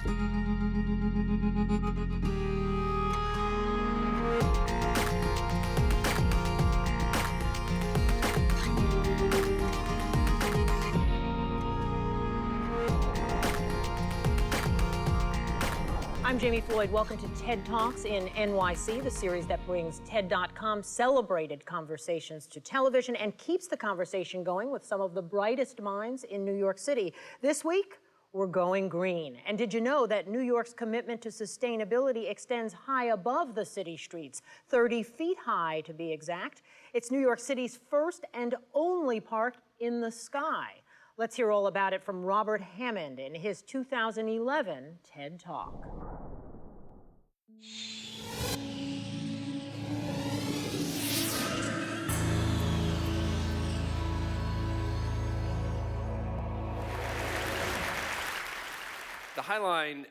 I'm Jamie Floyd. Welcome to TED Talks in NYC, the series that brings TED.com's celebrated conversations to television and keeps the conversation going with some of the brightest minds in New York City. This week, we're going green. And did you know that New York's commitment to sustainability extends high above the city streets, 30 feet high to be exact? It's New York City's first and only park in the sky. Let's hear all about it from Robert Hammond in his 2011 TED Talk. The High Line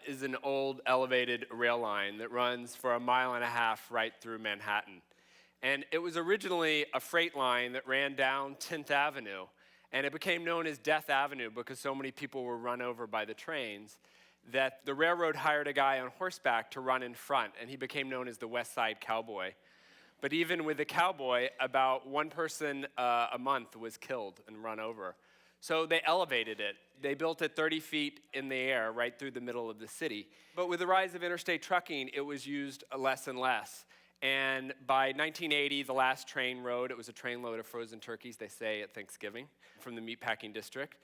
is an old elevated rail line that runs for 1.5 miles right through Manhattan. And it was originally a freight line that ran down 10th Avenue. And it became known as Death Avenue because so many people were run over by the trains that the railroad hired a guy on horseback to run in front, and he became known as the West Side Cowboy. But even with the cowboy, about one person a month was killed and run over. So they elevated it. They built it 30 feet in the air right through the middle of the city. But with the rise of interstate trucking, it was used less and less. And by 1980, the last train rode. It was a trainload of frozen turkeys, they say, at Thanksgiving from the meatpacking district.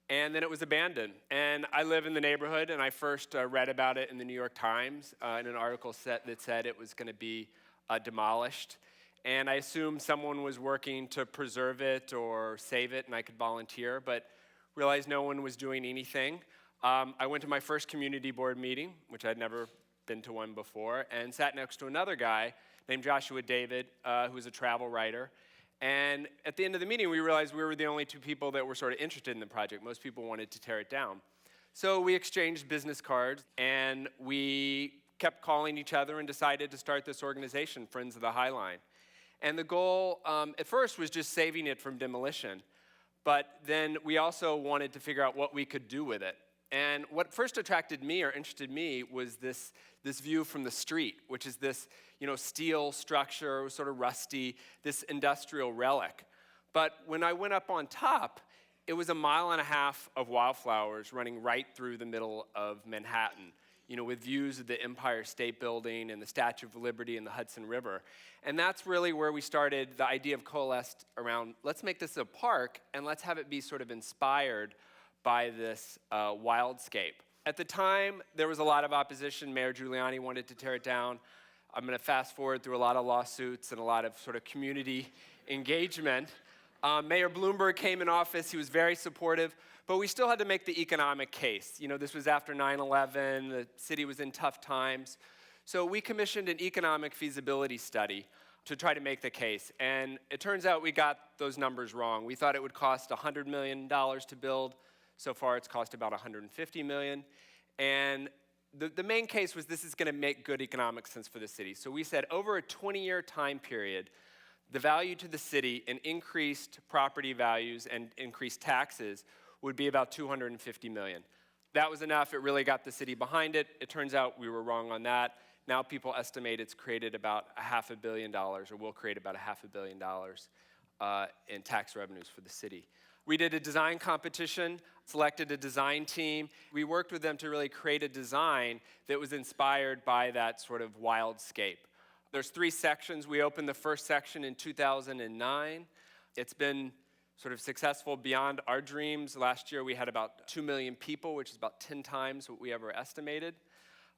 And then it was abandoned. And I live in the neighborhood, and I first read about it in the New York Times in an article that said it was going to be demolished. And I assumed someone was working to preserve it or save it, and I could volunteer, but realized no one was doing anything. I went to my first community board meeting, which I'd never been to one before, and sat next to another guy named Joshua David, who was a travel writer. And at the end of the meeting, we realized we were the only two people that were sort of interested in the project. Most people wanted to tear it down. So we exchanged business cards, and we kept calling each other and decided to start this organization, Friends of the High Line. And the goal at first was just saving it from demolition. But then we also wanted to figure out what we could do with it. And what first attracted me or interested me was this view from the street, which is this steel structure, sort of rusty, this industrial relic. But when I went up on top, it was 1.5 miles of wildflowers running right through the middle of Manhattan, with views of the Empire State Building and the Statue of Liberty and the Hudson River. And that's really where we started the idea of coalesced around, let's make this a park and let's have it be sort of inspired by this wildscape. At the time, there was a lot of opposition. Mayor Giuliani wanted to tear it down. I'm going to fast forward through a lot of lawsuits and a lot of sort of community engagement. Mayor Bloomberg came in office. He was very supportive, but we still had to make the economic case. This was after 9/11. The city was in tough times. So we commissioned an economic feasibility study to try to make the case. And it turns out we got those numbers wrong. We thought it would cost $100 million to build. So far, it's cost about $150 million. And the main case was this is going to make good economic sense for the city. So we said over a 20-year time period, the value to the city in increased property values and increased taxes would be about $250 million. That was enough. It really got the city behind it. It turns out we were wrong on that. Now people estimate it's created about $500 million, or will create about $500 million in tax revenues for the city. We did a design competition, selected a design team. We worked with them to really create a design that was inspired by that sort of wildscape. There's 3 sections. We opened the first section in 2009. It's been sort of successful beyond our dreams. Last year we had about 2 million people, which is about 10 times what we ever estimated.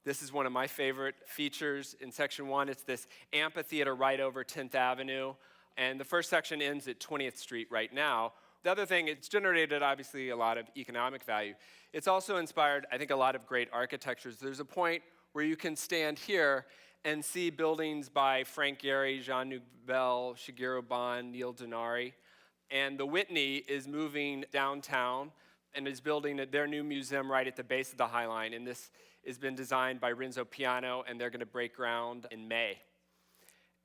This is one of my favorite features in section 1. It's this amphitheater right over 10th Avenue. And the first section ends at 20th Street right now. The other thing, it's generated obviously a lot of economic value. It's also inspired, I think, a lot of great architectures. There's a point where you can stand here and see buildings by Frank Gehry, Jean Nouvel, Shigeru Ban, Neil Denari. And the Whitney is moving downtown and is building their new museum right at the base of the High Line. And this has been designed by Renzo Piano, and they're going to break ground in May.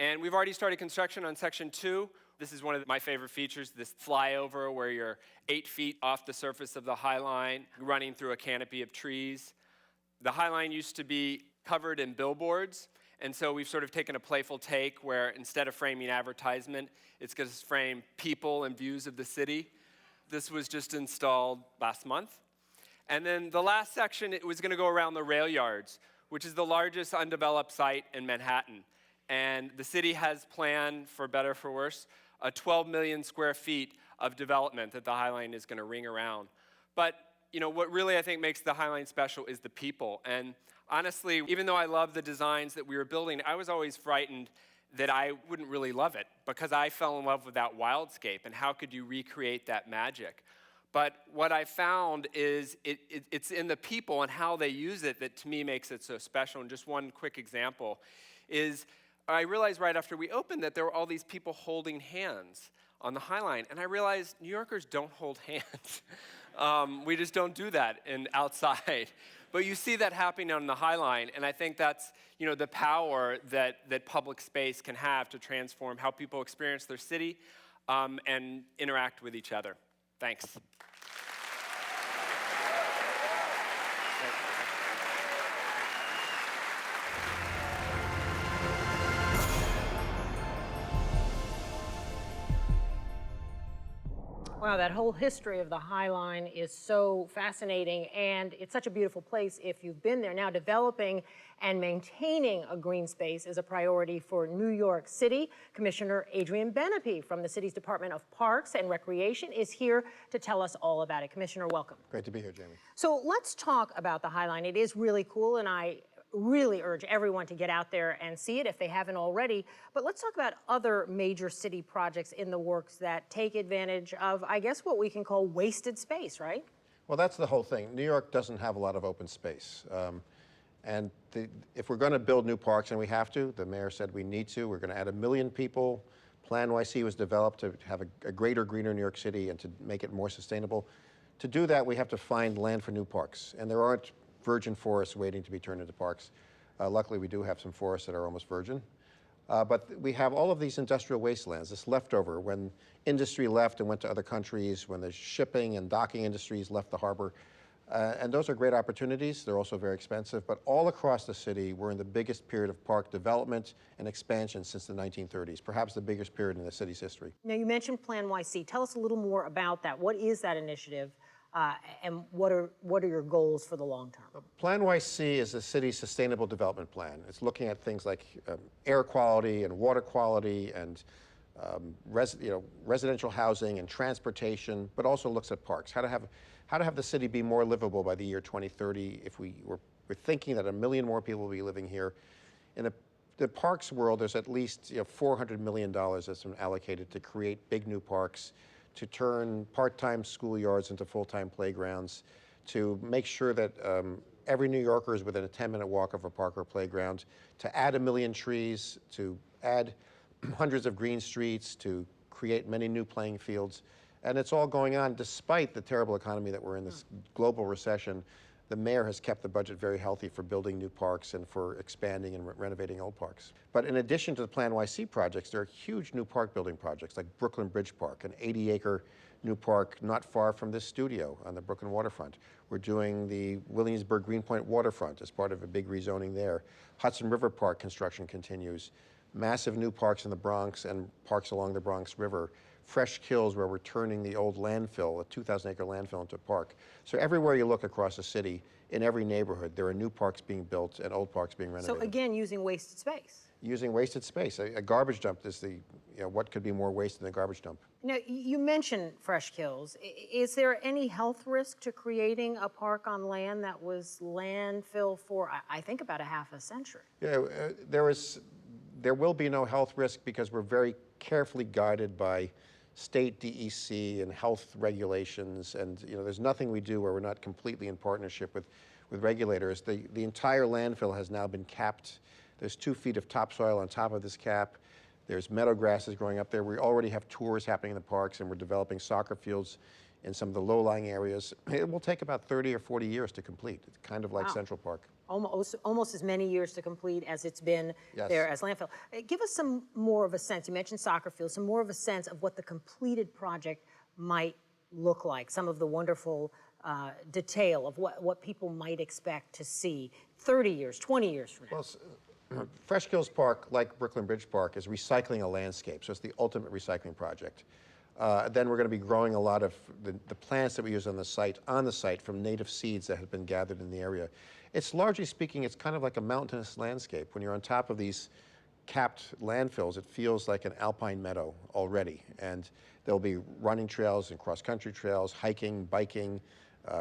And we've already started construction on Section 2. This is one of my favorite features, this flyover where you're 8 feet off the surface of the High Line, running through a canopy of trees. The High Line used to be covered in billboards, and so we've sort of taken a playful take where instead of framing advertisement, it's going to frame people and views of the city. This was just installed last month. And then the last section, it was going to go around the rail yards, which is the largest undeveloped site in Manhattan. And the city has planned, for better or for worse, a 12 million square feet of development that the High Line is going to ring around. But what really I think makes the High Line special is the people. And honestly, even though I love the designs that we were building, I was always frightened that I wouldn't really love it because I fell in love with that wildscape and how could you recreate that magic? But what I found is it's in the people and how they use it that to me makes it so special. And just one quick example is I realized right after we opened that there were all these people holding hands on the High Line. And I realized New Yorkers don't hold hands. We just don't do that outside. But you see that happening on the High Line, and I think that's the power that public space can have to transform how people experience their city and interact with each other. Thanks. Wow, that whole history of the High Line is so fascinating, and it's such a beautiful place if you've been there. Now, developing and maintaining a green space is a priority for New York City. Commissioner Adrian Benepe from the city's Department of Parks and Recreation is here to tell us all about it. Commissioner, welcome. Great to be here, Jamie. So let's talk about the High Line. It is really cool, and I really urge everyone to get out there and see it if they haven't already. But let's talk about other major city projects in the works that take advantage of, I guess, what we can call wasted space, right? Well, that's the whole thing. New York doesn't have a lot of open space. If we're going to build new parks, and we have to, the mayor said we need to, we're going to add 1 million people. Plan NYC was developed to have a greater, greener New York City and to make it more sustainable. To do that, we have to find land for new parks. And there aren't virgin forests waiting to be turned into parks. Luckily, we do have some forests that are almost virgin. But we have all of these industrial wastelands, this leftover, when industry left and went to other countries, when the shipping and docking industries left the harbor. And those are great opportunities. They're also very expensive. But all across the city, we're in the biggest period of park development and expansion since the 1930s, perhaps the biggest period in the city's history. Now, you mentioned Plan NYC. Tell us a little more about that. What is that initiative? And what are your goals for the long term? Plan NYC is the city's sustainable development plan. It's looking at things like air quality and water quality and residential housing and transportation, but also looks at parks. How to have the city be more livable by the year 2030. If we're thinking that 1 million more people will be living here. In the parks world, there's at least $400 million that's been allocated to create big new parks, to turn part-time schoolyards into full-time playgrounds, to make sure that every New Yorker is within a 10-minute walk of a park or playground, to add 1 million trees, to add hundreds of green streets, to create many new playing fields. And it's all going on despite the terrible economy that we're in, this global recession. The mayor has kept the budget very healthy for building new parks and for expanding and renovating old parks. But in addition to the Plan NYC projects, there are huge new park building projects like Brooklyn Bridge Park, an 80-acre new park not far from this studio on the Brooklyn waterfront. We're doing the Williamsburg Greenpoint waterfront as part of a big rezoning there. Hudson River Park construction continues. Massive new parks in the Bronx and parks along the Bronx River. Fresh Kills, where we're turning the old landfill, a 2,000-acre landfill, into a park. So everywhere you look across the city, in every neighborhood, there are new parks being built and old parks being renovated. So again, using wasted space. Using wasted space. A garbage dump is what could be more waste than a garbage dump. Now, you mentioned Fresh Kills. Is there any health risk to creating a park on land that was landfill for, I think, about a half a century? Yeah, there will be no health risk because we're very carefully guided by state DEC and health regulations, and there's nothing we do where we're not completely in partnership with regulators. The entire landfill has now been capped. There's 2 feet of topsoil on top of this cap. There's meadow grasses growing up there. We already have tours happening in the parks, and we're developing soccer fields in some of the low-lying areas. It will take about 30 or 40 years to complete. It's kind of like Central Park. Almost as many years to complete as it's been Yes. there as landfill. Give us some more of a sense. You mentioned soccer fields, some more of a sense of what the completed project might look like. Some of the wonderful detail of what people might expect to see 30 years, 20 years from now? Well, Fresh Kills Park, like Brooklyn Bridge Park, is recycling a landscape, so it's the ultimate recycling project. Then we're going to be growing a lot of the plants that we use on the site from native seeds that have been gathered in the area. It's largely speaking, it's kind of like a mountainous landscape. When you're on top of these capped landfills, it feels like an alpine meadow already. And there'll be running trails and cross-country trails, hiking, biking,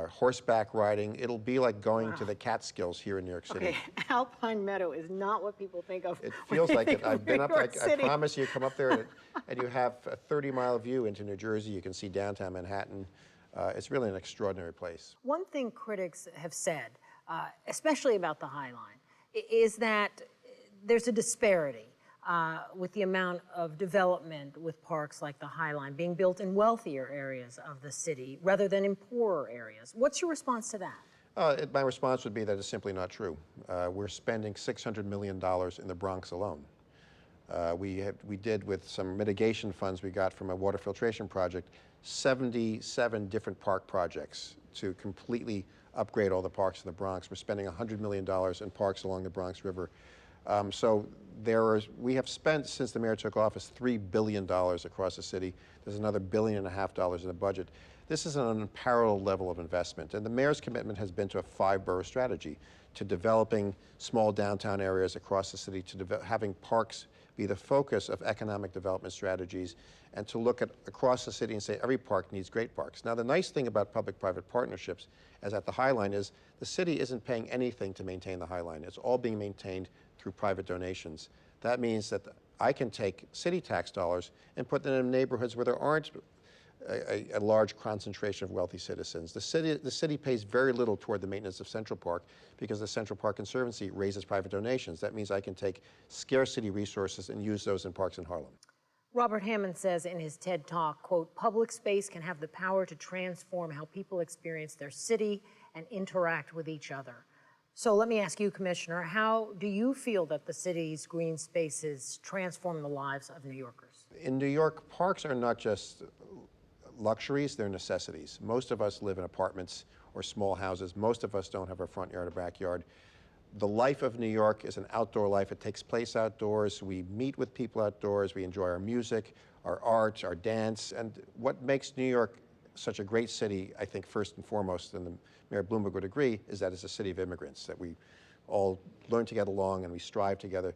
horseback riding. It'll be like going to the Catskills here in New York City. Okay, Alpine Meadow is not what people think of. It feels like it. I've been up, I City. promise you, come up there and you have a 30-mile view into New Jersey. You can see downtown Manhattan. It's really an extraordinary place. One thing critics have said, especially about the High Line, is that there's a disparity with the amount of development with parks like the High Line being built in wealthier areas of the city rather than in poorer areas. What's your response to that? My response would be that it's simply not true. We're spending $600 million in the Bronx alone. We did, with some mitigation funds we got from a water filtration project, 77 different park projects to completely upgrade all the parks in the Bronx. We're spending $100 million in parks along the Bronx River. So we have spent, since the mayor took office, $3 billion across the city. There's another $1.5 billion in the budget. This is an unparalleled level of investment. And the mayor's commitment has been to a 5-borough strategy, to developing small downtown areas across the city, to having parks be the focus of economic development strategies, and to look at across the city and say every park needs great parks. Now, the nice thing about public-private partnerships, as at the High Line, is the city isn't paying anything to maintain the High Line. It's all being maintained through private donations. That means that I can take city tax dollars and put them in neighborhoods where there aren't a large concentration of wealthy citizens. The city pays very little toward the maintenance of Central Park because the Central Park Conservancy raises private donations. That means I can take scarce city resources and use those in parks in Harlem. Robert Hammond says in his TED Talk, quote, "Public space can have the power to transform how people experience their city and interact with each other." So let me ask you, Commissioner, how do you feel that the city's green spaces transform the lives of New Yorkers? In New York, parks are not just luxuries, they're necessities. Most of us live in apartments or small houses. Most of us don't have a front yard or backyard. The life of New York is an outdoor life. It takes place outdoors. We meet with people outdoors. We enjoy our music, our art, our dance. And what makes New York such a great city, I think first and foremost, and Mayor Bloomberg would agree, is that it's a city of immigrants, that we all learn to get along and we strive together.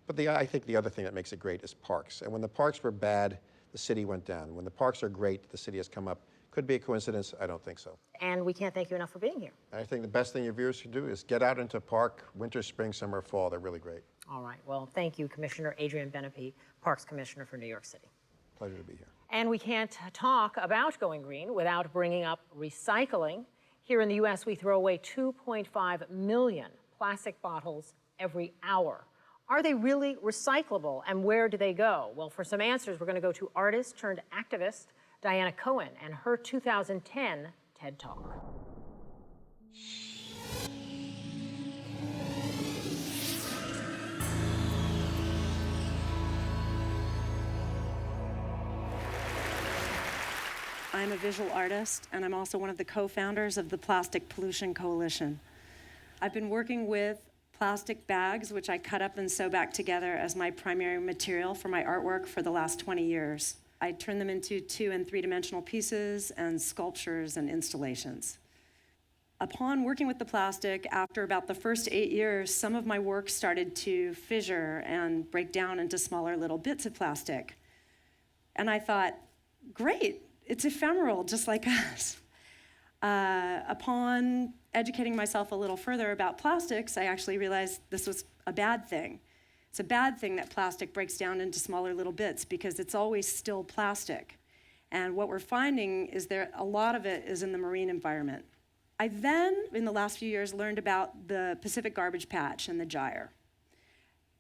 But I think the other thing that makes it great is parks. And when the parks were bad, the city went down. When the parks are great, the city has come up. Could be a coincidence? I don't think so. And we can't thank you enough for being here. I think the best thing your viewers should do is get out into a park, winter, spring, summer, fall. They're really great. All right. Well, thank you, Commissioner Adrian Benepe, Parks Commissioner for New York City. Pleasure to be here. And we can't talk about going green without bringing up recycling. Here in the U.S., we throw away 2.5 million plastic bottles every hour. Are they really recyclable, and where do they go? Well, for some answers, we're going to go to artist turned activist Diana Cohen and her 2010 TED Talk. I'm a visual artist, and I'm also one of the co-founders of the Plastic Pollution Coalition. I've been working with plastic bags, which I cut up and sew back together as my primary material for my artwork for the last 20 years. I turn them into 2- and 3-dimensional pieces and sculptures and installations. Upon working with the plastic, after about the first 8 years, some of my work started to fissure and break down into smaller little bits of plastic. And I thought, great, it's ephemeral, just like us. Upon educating myself a little further about plastics, I actually realized this was a bad thing. It's a bad thing that plastic breaks down into smaller little bits because it's always still plastic. And what we're finding is that a lot of it is in the marine environment. I then, in the last few years, learned about the Pacific Garbage Patch and the Gyre.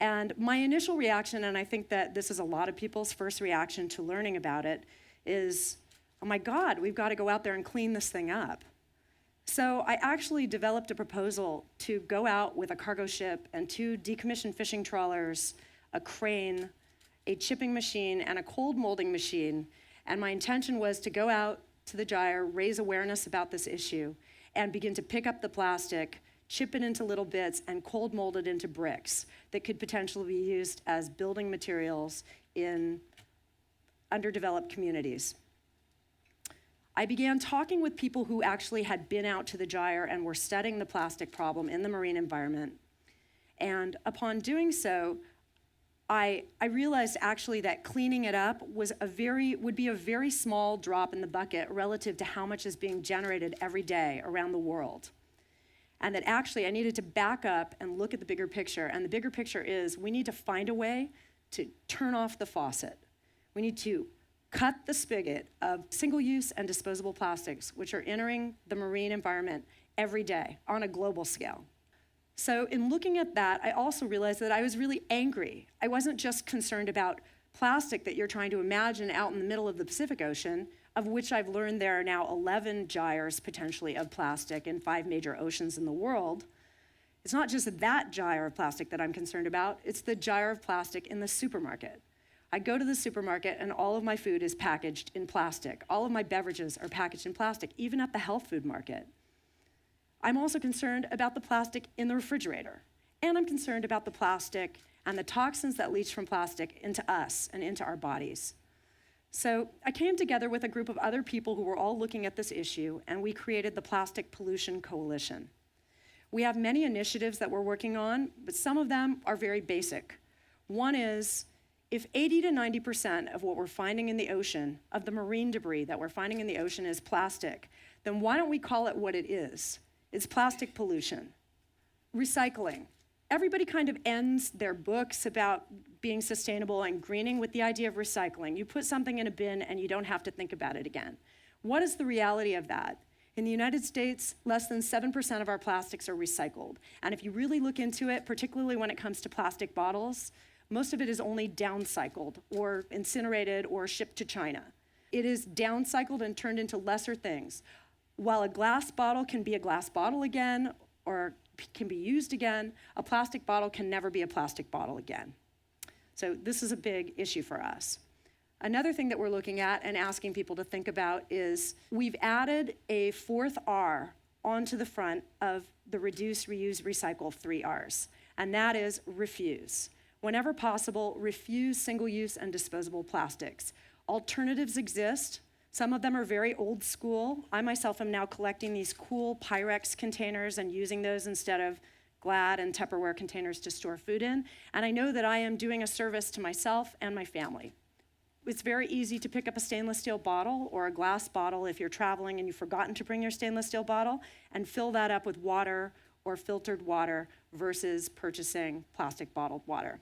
And my initial reaction, and I think that this is a lot of people's first reaction to learning about it, is, oh my God, we've got to go out there and clean this thing up. So I actually developed a proposal to go out with a cargo ship and 2 decommissioned fishing trawlers, a crane, a chipping machine, and a cold molding machine. And my intention was to go out to the Gyre, raise awareness about this issue, and begin to pick up the plastic, chip it into little bits, and cold mold it into bricks that could potentially be used as building materials in underdeveloped communities. I began talking with people who actually had been out to the Gyre and were studying the plastic problem in the marine environment. And upon doing so, I realized actually that cleaning it up would be a very small drop in the bucket relative to how much is being generated every day around the world. And that actually I needed to back up and look at the bigger picture. And the bigger picture is we need to find a way to turn off the faucet. We need to cut the spigot of single-use and disposable plastics, which are entering the marine environment every day on a global scale. So in looking at that, I also realized that I was really angry. I wasn't just concerned about plastic that you're trying to imagine out in the middle of the Pacific Ocean, of which I've learned there are now 11 gyres potentially of plastic in 5 major oceans in the world. It's not just that gyre of plastic that I'm concerned about, it's the gyre of plastic in the supermarket. I go to the supermarket and all of my food is packaged in plastic. All of my beverages are packaged in plastic, even at the health food market. I'm also concerned about the plastic in the refrigerator. And I'm concerned about the plastic and the toxins that leach from plastic into us and into our bodies. So I came together with a group of other people who were all looking at this issue, and we created the Plastic Pollution Coalition. We have many initiatives that we're working on, but some of them are very basic. One is, if 80 to 90% of what we're finding in the ocean, of the marine debris that we're finding in the ocean is plastic, then why don't we call it what it is? It's plastic pollution. Recycling. Everybody kind of ends their books about being sustainable and greening with the idea of recycling. You put something in a bin and you don't have to think about it again. What is the reality of that? In the United States, less than 7% of our plastics are recycled. And if you really look into it, particularly when it comes to plastic bottles, most of it is only downcycled or incinerated or shipped to China. It is downcycled and turned into lesser things. While a glass bottle can be a glass bottle again or can be used again, a plastic bottle can never be a plastic bottle again. So this is a big issue for us. Another thing that we're looking at and asking people to think about is we've added a 4th R onto the front of the reduce, reuse, recycle 3 Rs, and that is refuse. Whenever possible, refuse single-use and disposable plastics. Alternatives exist. Some of them are very old school. I myself am now collecting these cool Pyrex containers and using those instead of Glad and Tupperware containers to store food in. And I know that I am doing a service to myself and my family. It's very easy to pick up a stainless steel bottle or a glass bottle if you're traveling and you've forgotten to bring your stainless steel bottle and fill that up with water or filtered water versus purchasing plastic bottled water.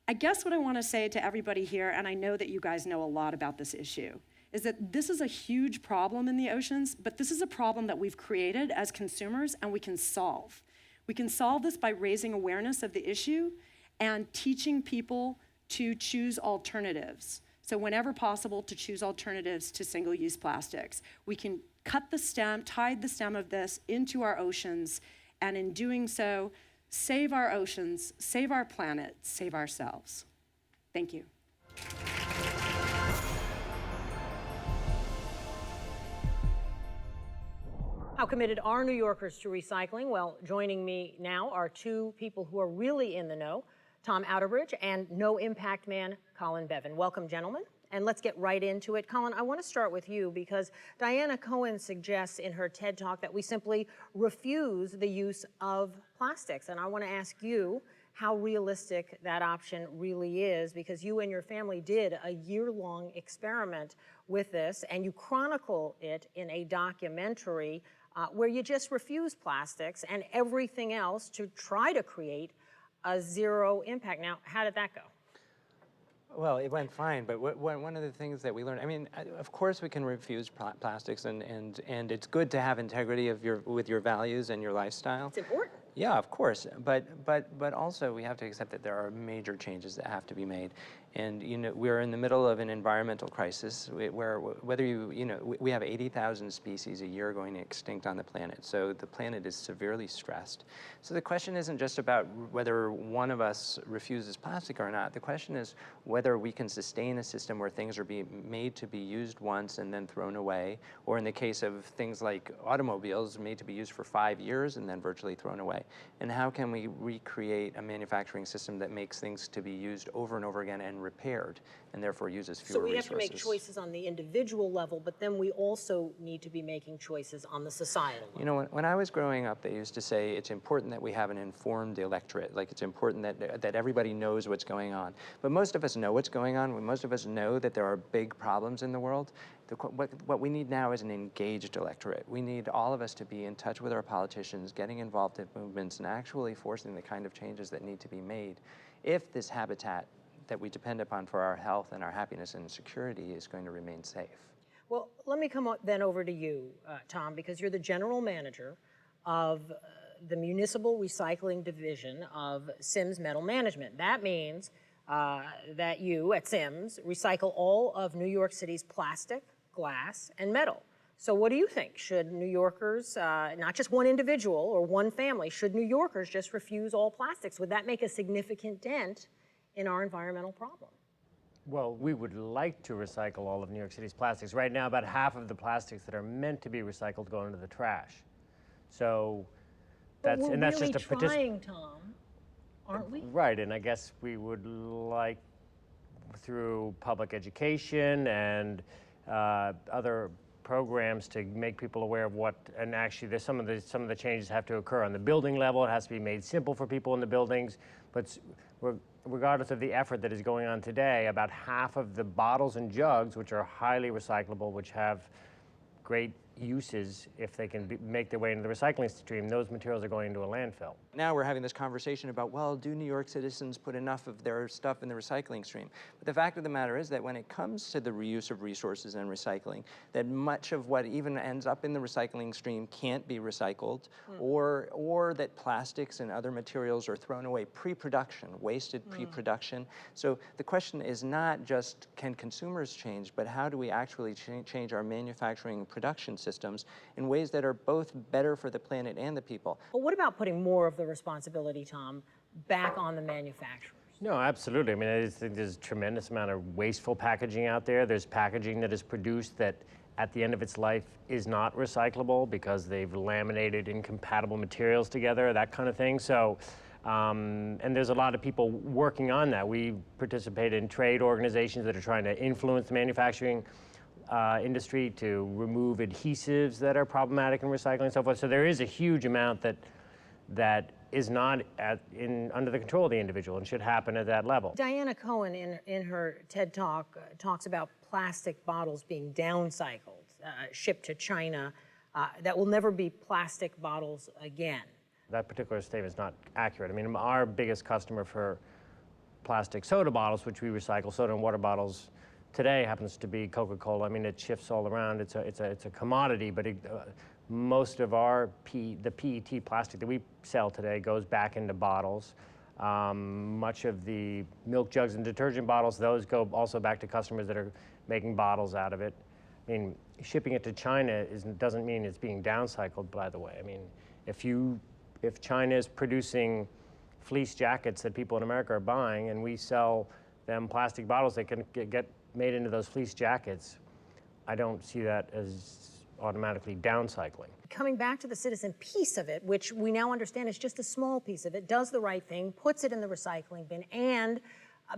I guess what I want to say to everybody here, and I know that you guys know a lot about this issue, is that this is a huge problem in the oceans, but this is a problem that we've created as consumers and we can solve. We can solve this by raising awareness of the issue and teaching people to choose alternatives. So whenever possible, to choose alternatives to single-use plastics. We can cut the stem, tide the stem of this into our oceans, and in doing so, save our oceans, save our planet, save ourselves. Thank you. How committed are New Yorkers to recycling? Well, joining me now are 2 people who are really in the know, Tom Outerbridge and No Impact man Colin Bevan. Welcome, gentlemen. And let's get right into it. Colin, I want to start with you because Diana Cohen suggests in her TED Talk that we simply refuse the use of plastics. And I want to ask you how realistic that option really is, because you and your family did a year-long experiment with this, and you chronicle it in a documentary where you just refuse plastics and everything else to try to create a zero impact. Now, how did that go? Well, it went fine, but one of the things that we learned, I mean, of course we can refuse plastics, and it's good to have integrity of with your values and your lifestyle. It's important. Yeah, of course, but also we have to accept that there are major changes that have to be made, and we're in the middle of an environmental crisis where whether we have 80,000 species a year going extinct on the planet, so the planet is severely stressed. So the question isn't just about whether one of us refuses plastic or not. The question is whether we can sustain a system where things are being made to be used once and then thrown away, or in the case of things like automobiles, made to be used for 5 years and then virtually thrown away. And how can we recreate a manufacturing system that makes things to be used over and over again and repaired, and therefore uses fewer resources? So we have to make choices on the individual level, but then we also need to be making choices on the societal level. You know, when I was growing up, they used to say it's important that we have an informed electorate. Like, it's important that everybody knows what's going on. But most of us know what's going on. Most of us know that there are big problems in the world. What we need now is an engaged electorate. We need all of us to be in touch with our politicians, getting involved in movements, and actually forcing the kind of changes that need to be made if this habitat that we depend upon for our health and our happiness and security is going to remain safe. Well, let me come then over to you, Tom, because you're the general manager of the Municipal Recycling Division of Sims Metal Management. That means that you, at Sims, recycle all of New York City's plastic, glass, and metal. So what do you think? Should New Yorkers, not just one individual or one family, should New Yorkers just refuse all plastics? Would that make a significant dent in our environmental problem? Well, we would like to recycle all of New York City's plastics. Right now, about half of the plastics that are meant to be recycled go into the trash. So that's But we're and that's really just a trying, Tom, aren't we? Right, and I guess we would like, through public education and other programs, to make people aware of what, and actually there's some of the changes have to occur on the building level. It has to be made simple for people in the buildings, but regardless of the effort that is going on today, about half of the bottles and jugs, which are highly recyclable, which have great uses if they can make their way into the recycling stream, those materials are going into a landfill. Now we're having this conversation about, well, do New York citizens put enough of their stuff in the recycling stream? But the fact of the matter is that when it comes to the reuse of resources and recycling, that much of what even ends up in the recycling stream can't be recycled, or that plastics and other materials are thrown away pre-production, wasted pre-production. So the question is not just, can consumers change, but how do we actually change our manufacturing production systems in ways that are both better for the planet and the people? But what about putting more of the responsibility, Tom, back on the manufacturers? No, absolutely. I mean, there's a tremendous amount of wasteful packaging out there. There's packaging that is produced that at the end of its life is not recyclable because they've laminated incompatible materials together, that kind of thing. So, and there's a lot of people working on that. We participate in trade organizations that are trying to influence the manufacturing industry to remove adhesives that are problematic in recycling and so forth. So there is a huge amount that is not under the control of the individual and should happen at that level. Diana Cohen, in her TED Talk, talks about plastic bottles being downcycled, shipped to China, that will never be plastic bottles again. That particular statement is not accurate. I mean, our biggest customer for plastic soda bottles, which we recycle, soda and water bottles, today happens to be Coca-Cola. I mean, it shifts all around. It's a commodity, but most of the PET plastic that we sell today goes back into bottles. Much of the milk jugs and detergent bottles, those go also back to customers that are making bottles out of it. I mean, shipping it to China doesn't mean it's being downcycled, by the way. I mean, if China is producing fleece jackets that people in America are buying, and we sell them plastic bottles that can get made into those fleece jackets, I don't see that as automatically downcycling. Coming back to the citizen piece of it, which we now understand is just a small piece of it, does the right thing, puts it in the recycling bin, and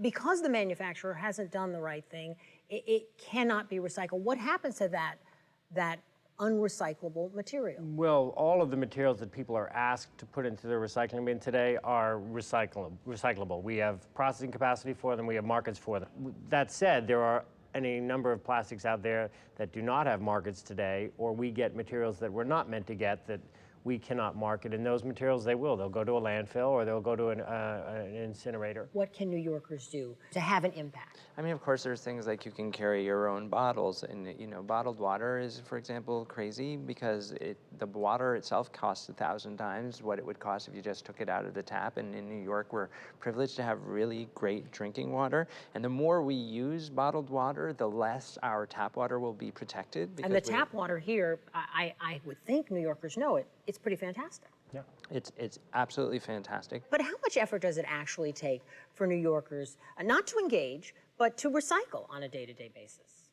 because the manufacturer hasn't done the right thing, it cannot be recycled. What happens to that unrecyclable material? Well, all of the materials that people are asked to put into their recycling bin today are recyclable. We have processing capacity for them, we have markets for them. That said, there are any number of plastics out there that do not have markets today, or we get materials that we're not meant to get that we cannot market in those materials, they will. They'll go to a landfill or they'll go to an incinerator. What can New Yorkers do to have an impact? I mean, of course, there's things like you can carry your own bottles, and bottled water is, for example, crazy because the water itself costs 1,000 times what it would cost if you just took it out of the tap. And in New York, we're privileged to have really great drinking water. And the more we use bottled water, the less our tap water will be protected. And the tap water here, I would think New Yorkers know it. It's pretty fantastic. Yeah. It's absolutely fantastic. But how much effort does it actually take for New Yorkers not to engage, but to recycle on a day-to-day basis?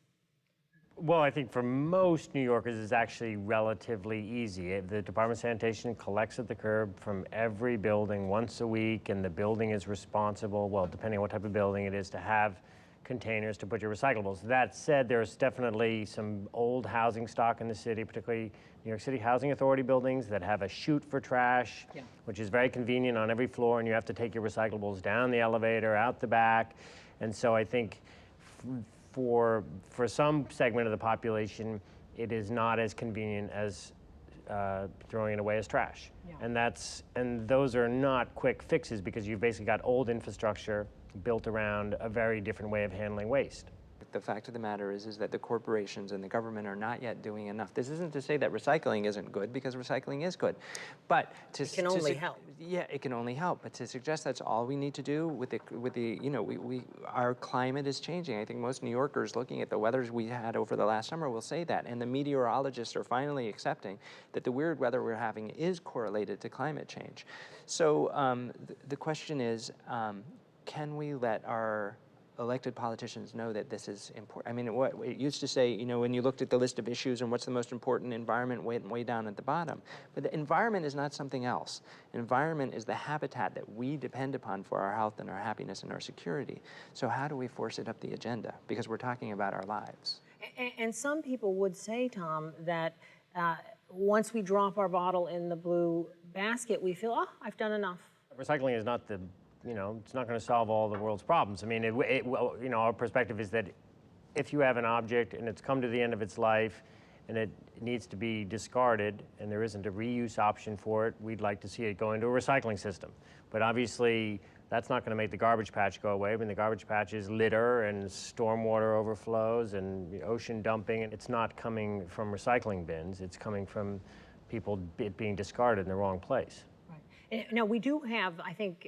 Well, I think for most New Yorkers, it's actually relatively easy. The Department of Sanitation collects at the curb from every building once a week, and the building is responsible, well, depending on what type of building it is, to have containers to put your recyclables. That said, there's definitely some old housing stock in the city, particularly New York City Housing Authority buildings that have a chute for trash, which is very convenient on every floor, and you have to take your recyclables down the elevator, out the back. And so I think for some segment of the population, it is not as convenient as throwing it away as trash. And those are not quick fixes because you've basically got old infrastructure built around a very different way of handling waste. The fact of the matter is that the corporations and the government are not yet doing enough. This isn't to say that recycling isn't good, because recycling is good. But it can only help. Yeah, it can only help. But to suggest that's all we need to do with our climate is changing. I think most New Yorkers looking at the weathers we had over the last summer will say that. And the meteorologists are finally accepting that the weird weather we're having is correlated to climate change. So the question is, can we let our elected politicians know that this is important? I mean, what it used to say, when you looked at the list of issues and what's the most important, environment went way down at the bottom. But the environment is not something else. Environment is the habitat that we depend upon for our health and our happiness and our security. So how do we force it up the agenda? Because we're talking about our lives. And some people would say, Tom, that once we drop our bottle in the blue basket, we feel, oh, I've done enough. Recycling is not it's not going to solve all the world's problems. I mean, our perspective is that if you have an object and it's come to the end of its life and it needs to be discarded and there isn't a reuse option for it, we'd like to see it go into a recycling system. But obviously, that's not going to make the garbage patch go away. I mean, the garbage patch is litter and stormwater overflows and ocean dumping, and it's not coming from recycling bins. It's coming from people being discarded in the wrong place. Now, we do have, I think,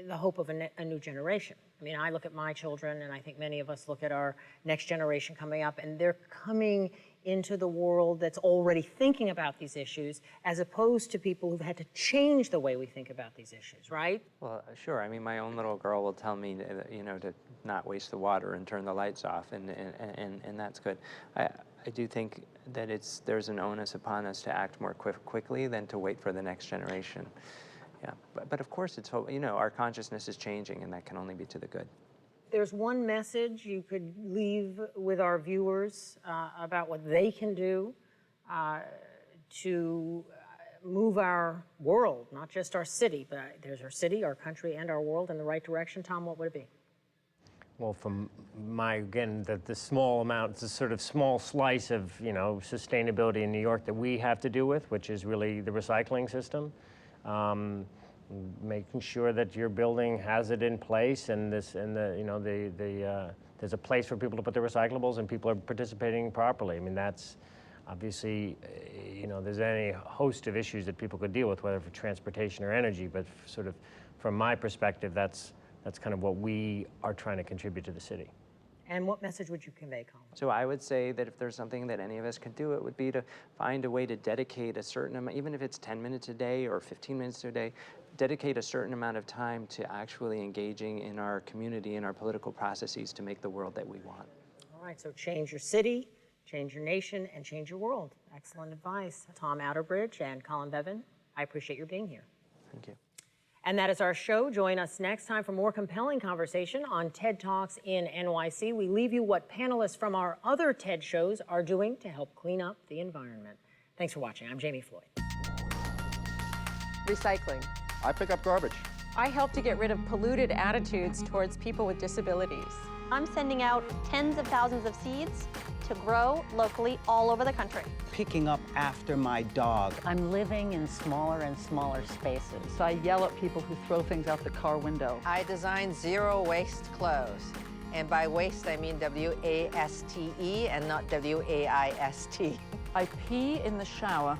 the hope of a new generation. I mean, I look at my children, and I think many of us look at our next generation coming up, and they're coming into the world that's already thinking about these issues, as opposed to people who've had to change the way we think about these issues, right? Well, sure. I mean, my own little girl will tell me, to not waste the water and turn the lights off, and that's good. I do think that there's an onus upon us to act more quickly than to wait for the next generation. Yeah, but of course, our consciousness is changing, and that can only be to the good. There's one message you could leave with our viewers about what they can do to move our world, not just our city, but there's our city, our country, and our world in the right direction. Tom, what would it be? Well, from the small amount, it's a sort of small slice of, sustainability in New York that we have to deal with, which is really the recycling system. Making sure that your building has it in place, and there's a place for people to put their recyclables, and people are participating properly. I mean, that's obviously, there's any host of issues that people could deal with, whether for transportation or energy, but sort of from my perspective, that's kind of what we are trying to contribute to the city. And what message would you convey, Colin? So I would say that if there's something that any of us could do, it would be to find a way to dedicate a certain amount, even if it's 10 minutes a day or 15 minutes a day, dedicate a certain amount of time to actually engaging in our community and our political processes to make the world that we want. All right, so change your city, change your nation, and change your world. Excellent advice. Tom Outerbridge and Colin Bevan, I appreciate your being here. Thank you. And that is our show. Join us next time for more compelling conversation on TED Talks in NYC. We leave you what panelists from our other TED shows are doing to help clean up the environment. Thanks for watching. I'm Jamie Floyd. Recycling. I pick up garbage. I help to get rid of polluted attitudes towards people with disabilities. I'm sending out tens of thousands of seeds to grow locally all over the country. Picking up after my dog. I'm living in smaller and smaller spaces. So I yell at people who throw things out the car window. I design zero waste clothes. And by waste, I mean W-A-S-T-E and not W-A-I-S-T. I pee in the shower